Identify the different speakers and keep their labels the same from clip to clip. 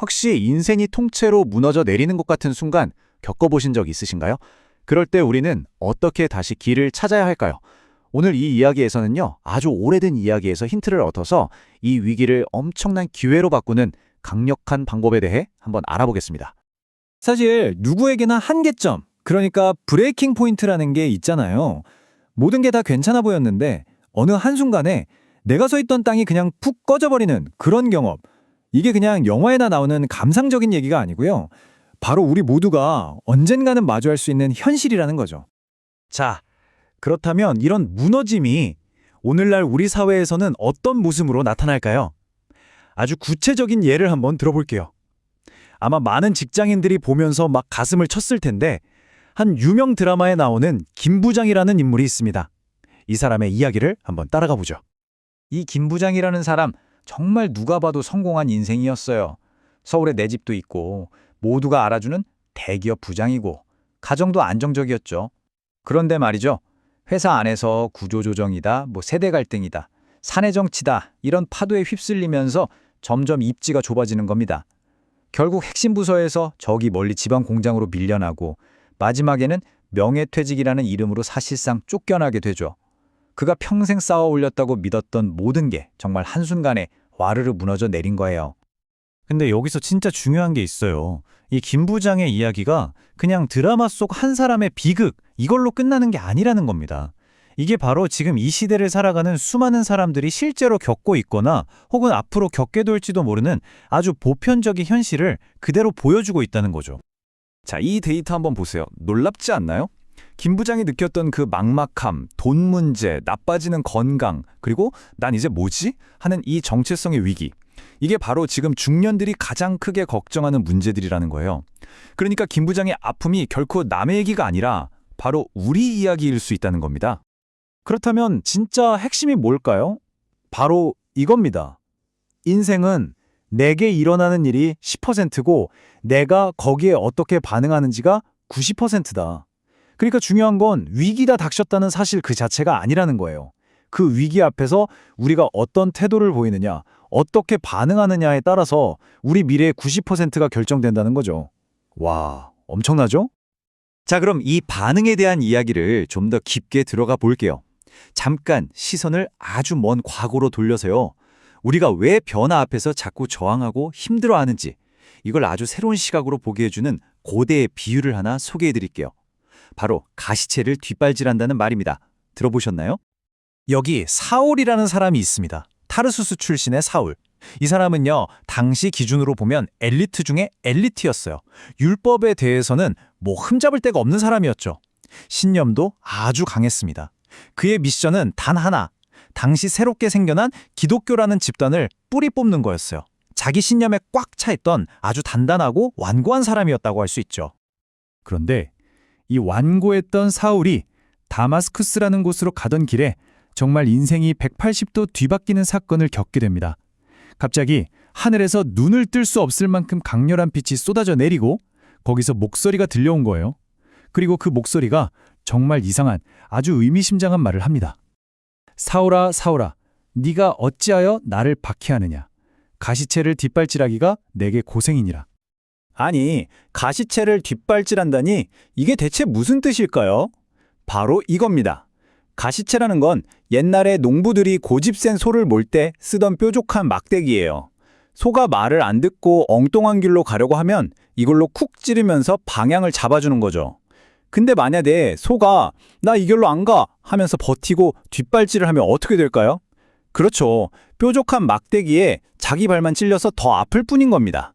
Speaker 1: 혹시 인생이 통째로 무너져 내리는 것 같은 순간 겪어보신 적 있으신가요? 그럴 때 우리는 어떻게 다시 길을 찾아야 할까요? 오늘 이 이야기에서는요, 아주 오래된 이야기에서 힌트를 얻어서 이 위기를 엄청난 기회로 바꾸는 강력한 방법에 대해 한번 알아보겠습니다.
Speaker 2: 사실 누구에게나 한계점, 그러니까 브레이킹 포인트라는 게 있잖아요. 모든 게 다 괜찮아 보였는데 어느 한순간에 내가 서 있던 땅이 그냥 푹 꺼져버리는 그런 경험. 이게 그냥 영화에나 나오는 감상적인 얘기가 아니고요. 바로 우리 모두가 언젠가는 마주할 수 있는 현실이라는 거죠. 자, 그렇다면 이런 무너짐이 오늘날 우리 사회에서는 어떤 모습으로 나타날까요? 아주 구체적인 예를 한번 들어볼게요. 아마 많은 직장인들이 보면서 막 가슴을 쳤을 텐데 한 유명 드라마에 나오는 김 부장이라는 인물이 있습니다. 이 사람의 이야기를 한번 따라가 보죠. 이 김 부장이라는 사람 정말 누가 봐도 성공한 인생이었어요. 서울에 내 집도 있고 모두가 알아주는 대기업 부장이고 가정도 안정적이었죠. 그런데 말이죠. 회사 안에서 구조조정이다, 세대 갈등이다, 사내 정치다 이런 파도에 휩쓸리면서 점점 입지가 좁아지는 겁니다. 결국 핵심 부서에서 저기 멀리 지방 공장으로 밀려나고 마지막에는 명예퇴직이라는 이름으로 사실상 쫓겨나게 되죠. 그가 평생 쌓아 올렸다고 믿었던 모든 게 정말 한순간에 와르르 무너져 내린 거예요. 근데 여기서 진짜 중요한 게 있어요. 이 김 부장의 이야기가 그냥 드라마 속 한 사람의 비극, 이걸로 끝나는 게 아니라는 겁니다. 이게 바로 지금 이 시대를 살아가는 수많은 사람들이 실제로 겪고 있거나 혹은 앞으로 겪게 될지도 모르는 아주 보편적인 현실을 그대로 보여주고 있다는 거죠. 자, 이 데이터 한번 보세요. 놀랍지 않나요? 김 부장이 느꼈던 그 막막함, 돈 문제, 나빠지는 건강, 그리고 난 이제 뭐지? 하는 이 정체성의 위기. 이게 바로 지금 중년들이 가장 크게 걱정하는 문제들이라는 거예요. 그러니까 김 부장의 아픔이 결코 남의 얘기가 아니라 바로 우리 이야기일 수 있다는 겁니다. 그렇다면 진짜 핵심이 뭘까요? 바로 이겁니다. 인생은 내게 일어나는 일이 10%고 내가 거기에 어떻게 반응하는지가 90%다. 그러니까 중요한 건 위기가 닥쳤다는 사실 그 자체가 아니라는 거예요. 그 위기 앞에서 우리가 어떤 태도를 보이느냐, 어떻게 반응하느냐에 따라서 우리 미래의 90%가 결정된다는 거죠. 와, 엄청나죠? 자, 그럼 이 반응에 대한 이야기를 좀 더 깊게 들어가 볼게요. 잠깐 시선을 아주 먼 과거로 돌려서요. 우리가 왜 변화 앞에서 자꾸 저항하고 힘들어하는지 이걸 아주 새로운 시각으로 보게 해주는 고대의 비유를 하나 소개해 드릴게요. 바로 가시채를 뒷발질한다는 말입니다. 들어보셨나요? 여기 사울이라는 사람이 있습니다. 타르수스 출신의 사울. 이 사람은요, 당시 기준으로 보면 엘리트 중에 엘리트였어요. 율법에 대해서는 흠잡을 데가 없는 사람이었죠. 신념도 아주 강했습니다. 그의 미션은 단 하나, 당시 새롭게 생겨난 기독교라는 집단을 뿌리 뽑는 거였어요. 자기 신념에 꽉 차 있던 아주 단단하고 완고한 사람이었다고 할 수 있죠. 그런데 이 완고했던 사울이 다마스쿠스라는 곳으로 가던 길에 정말 인생이 180도 뒤바뀌는 사건을 겪게 됩니다. 갑자기 하늘에서 눈을 뜰 수 없을 만큼 강렬한 빛이 쏟아져 내리고 거기서 목소리가 들려온 거예요. 그리고 그 목소리가 정말 이상한 아주 의미심장한 말을 합니다. 사울아, 사울아, 네가 어찌하여 나를 박해하느냐? 가시채를 뒷발질하기가 내게 고생이니라. 아니, 가시채를 뒷발질한다니 이게 대체 무슨 뜻일까요? 바로 이겁니다. 가시채라는 건 옛날에 농부들이 고집센 소를 몰 때 쓰던 뾰족한 막대기예요. 소가 말을 안 듣고 엉뚱한 길로 가려고 하면 이걸로 쿡 찌르면서 방향을 잡아주는 거죠. 근데 만약에 소가 나 이 길로 안 가 하면서 버티고 뒷발질을 하면 어떻게 될까요? 그렇죠. 뾰족한 막대기에 자기 발만 찔려서 더 아플 뿐인 겁니다.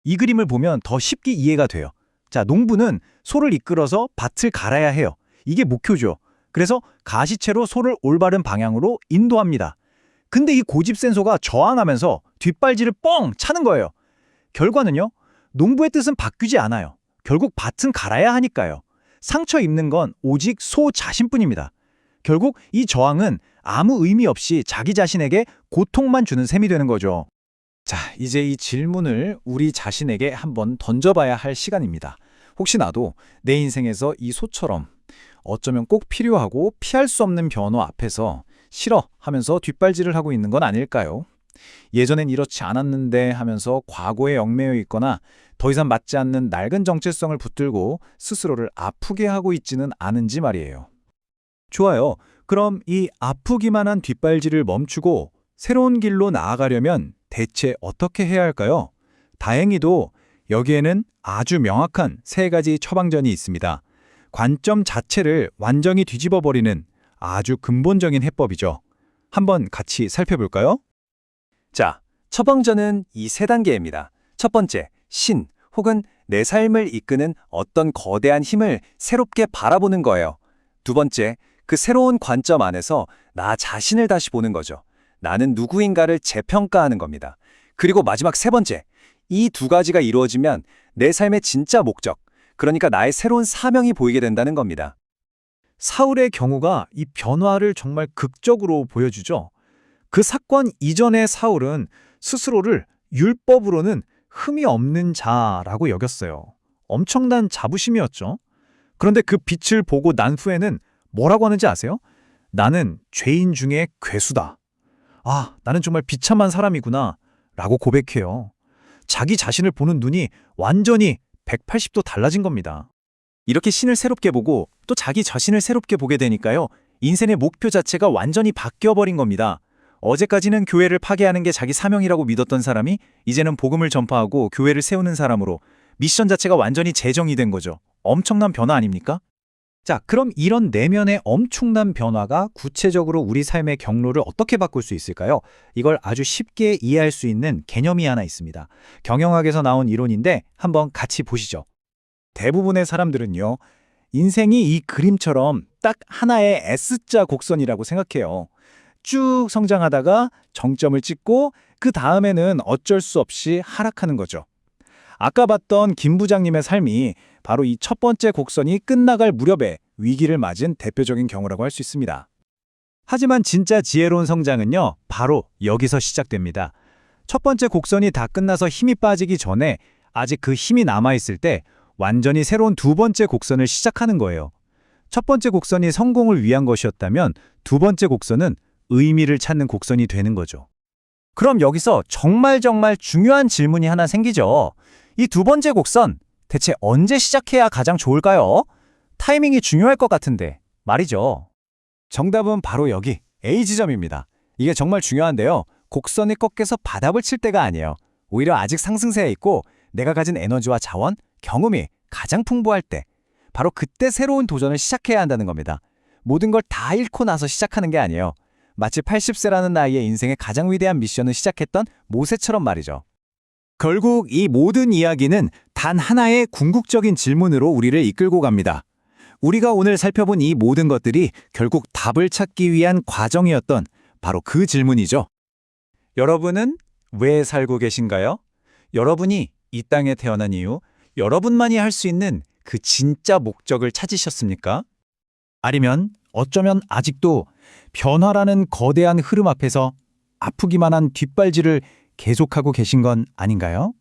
Speaker 2: 이 그림을 보면 더 쉽게 이해가 돼요. 자, 농부는 소를 이끌어서 밭을 갈아야 해요. 이게 목표죠. 그래서 가시채로 소를 올바른 방향으로 인도합니다. 근데 이 고집센 소가 저항하면서 뒷발질을 뻥 차는 거예요. 결과는요, 농부의 뜻은 바뀌지 않아요. 결국 밭은 갈아야 하니까요. 상처 입는 건 오직 소 자신뿐입니다. 결국 이 저항은 아무 의미 없이 자기 자신에게 고통만 주는 셈이 되는 거죠. 자, 이제 이 질문을 우리 자신에게 한번 던져봐야 할 시간입니다. 혹시 나도 내 인생에서 이 소처럼 어쩌면 꼭 필요하고 피할 수 없는 변화 앞에서 싫어 하면서 뒷발질을 하고 있는 건 아닐까요?
Speaker 3: 예전엔 이렇지 않았는데 하면서 과거에 얽매여 있거나 더 이상 맞지 않는 낡은 정체성을 붙들고 스스로를 아프게 하고 있지는 않은지 말이에요.
Speaker 2: 좋아요. 그럼 이 아프기만 한 뒷발질을 멈추고 새로운 길로 나아가려면 대체 어떻게 해야 할까요? 다행히도 여기에는 아주 명확한 세 가지 처방전이 있습니다. 관점 자체를 완전히 뒤집어버리는 아주 근본적인 해법이죠. 한번 같이 살펴볼까요?
Speaker 4: 자, 처방전은 이 세 단계입니다. 첫 번째, 신 혹은 내 삶을 이끄는 어떤 거대한 힘을 새롭게 바라보는 거예요. 두 번째, 그 새로운 관점 안에서 나 자신을 다시 보는 거죠. 나는 누구인가를 재평가하는 겁니다. 그리고 마지막 세 번째, 이 두 가지가 이루어지면 내 삶의 진짜 목적, 그러니까 나의 새로운 사명이 보이게 된다는 겁니다.
Speaker 2: 사울의 경우가 이 변화를 정말 극적으로 보여주죠. 그 사건 이전의 사울은 스스로를 율법으로는 흠이 없는 자라고 여겼어요. 엄청난 자부심이었죠. 그런데 그 빛을 보고 난 후에는 뭐라고 하는지 아세요? 나는 죄인 중에 괴수다. 아, 나는 정말 비참한 사람이구나 라고 고백해요. 자기 자신을 보는 눈이 완전히 180도 달라진 겁니다.
Speaker 3: 이렇게 신을 새롭게 보고 또 자기 자신을 새롭게 보게 되니까요. 인생의 목표 자체가 완전히 바뀌어버린 겁니다. 어제까지는 교회를 파괴하는 게 자기 사명이라고 믿었던 사람이 이제는 복음을 전파하고 교회를 세우는 사람으로 미션 자체가 완전히 재정이 된 거죠. 엄청난 변화 아닙니까?
Speaker 1: 자, 그럼 이런 내면의 엄청난 변화가 구체적으로 우리 삶의 경로를 어떻게 바꿀 수 있을까요? 이걸 아주 쉽게 이해할 수 있는 개념이 하나 있습니다. 경영학에서 나온 이론인데 한번 같이 보시죠.
Speaker 3: 대부분의 사람들은요. 인생이 이 그림처럼 딱 하나의 S자 곡선이라고 생각해요. 쭉 성장하다가 정점을 찍고 그 다음에는 어쩔 수 없이 하락하는 거죠. 아까 봤던 김 부장님의 삶이 바로 이 첫 번째 곡선이 끝나갈 무렵에 위기를 맞은 대표적인 경우라고 할 수 있습니다.
Speaker 2: 하지만 진짜 지혜로운 성장은요, 바로 여기서 시작됩니다. 첫 번째 곡선이 다 끝나서 힘이 빠지기 전에 아직 그 힘이 남아있을 때 완전히 새로운 두 번째 곡선을 시작하는 거예요. 첫 번째 곡선이 성공을 위한 것이었다면 두 번째 곡선은 의미를 찾는 곡선이 되는 거죠.
Speaker 4: 그럼 여기서 정말 중요한 질문이 하나 생기죠. 이 두 번째 곡선, 대체 언제 시작해야 가장 좋을까요? 타이밍이 중요할 것 같은데 말이죠.
Speaker 2: 정답은 바로 여기 A 지점입니다. 이게 정말 중요한데요. 곡선이 꺾여서 바닥을 칠 때가 아니에요. 오히려 아직 상승세에 있고 내가 가진 에너지와 자원, 경험이 가장 풍부할 때, 바로 그때 새로운 도전을 시작해야 한다는 겁니다. 모든 걸 다 잃고 나서 시작하는 게 아니에요. 마치 80세라는 나이에 인생의 가장 위대한 미션을 시작했던 모세처럼 말이죠. 결국 이 모든 이야기는 단 하나의 궁극적인 질문으로 우리를 이끌고 갑니다. 우리가 오늘 살펴본 이 모든 것들이 결국 답을 찾기 위한 과정이었던 바로 그 질문이죠. 여러분은 왜 살고 계신가요? 여러분이 이 땅에 태어난 이유, 여러분만이 할 수 있는 그 진짜 목적을 찾으셨습니까? 아니면 어쩌면 아직도 변화라는 거대한 흐름 앞에서 아프기만 한 뒷발질을 계속하고 계신 건 아닌가요?